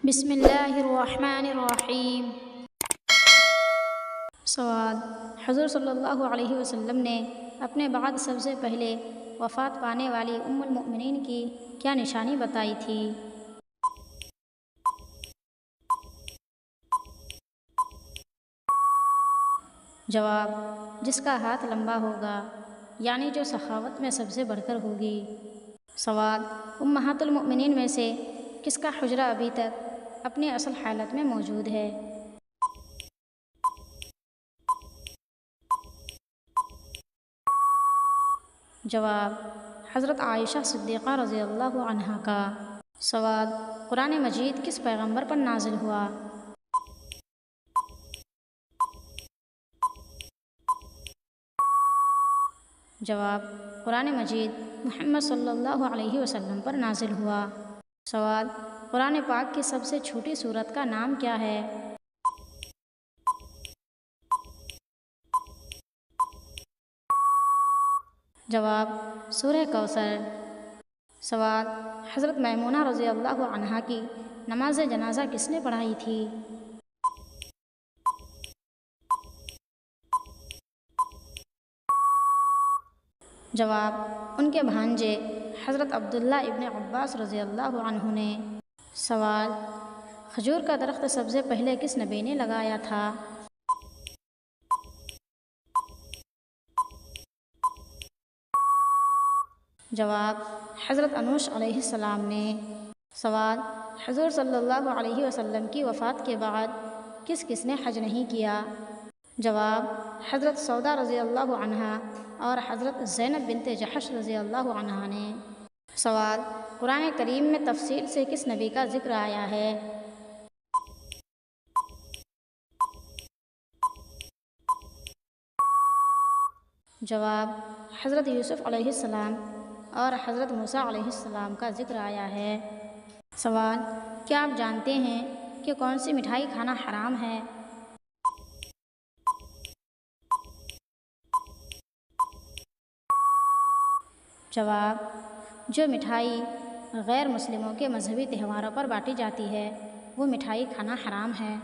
بسم اللہ الرحمن الرحیم۔ سوال: حضور صلی اللہ علیہ وسلم نے اپنے بعد سب سے پہلے وفات پانے والی ام المؤمنین کی کیا نشانی بتائی تھی؟ جواب: جس کا ہاتھ لمبا ہوگا، یعنی جو سخاوت میں سب سے بڑھ کر ہوگی۔ سوال: امہات المؤمنین میں سے کس کا حجرہ ابھی تک اپنی اصل حالت میں موجود ہے؟ جواب: حضرت عائشہ صدیقہ رضی اللہ عنہا کا۔ سوال: قرآن مجید کس پیغمبر پر نازل ہوا؟ جواب: قرآن مجید محمد صلی اللہ علیہ وسلم پر نازل ہوا۔ سوال: قرآن پاک کی سب سے چھوٹی سورت کا نام کیا ہے؟ جواب: سورہ کوثر۔ سوال: حضرت میمونہ رضی اللہ عنہا کی نماز جنازہ کس نے پڑھائی تھی؟ جواب: ان کے بھانجے حضرت عبداللہ ابن عباس رضی اللہ عنہ نے۔ سوال: کھجور کا درخت سب سے پہلے کس نبی نے لگایا تھا؟ جواب: حضرت انوش علیہ السلام نے۔ سوال: حضور صلی اللہ علیہ وسلم کی وفات کے بعد کس کس نے حج نہیں کیا؟ جواب: حضرت سودا رضی اللہ عنہا اور حضرت زینب بنت جحش رضی اللہ عنہا نے۔ سوال: قرآن کریم میں تفصیل سے کس نبی کا ذکر آیا ہے؟ جواب: حضرت یوسف علیہ السلام اور حضرت موسیٰ علیہ السلام کا ذکر آیا ہے۔ سوال: کیا آپ جانتے ہیں کہ کون سی مٹھائی کھانا حرام ہے؟ جواب: جو مٹھائی غیر مسلموں کے مذہبی تہواروں پر بانٹی جاتی ہے وہ مٹھائی کھانا حرام ہے۔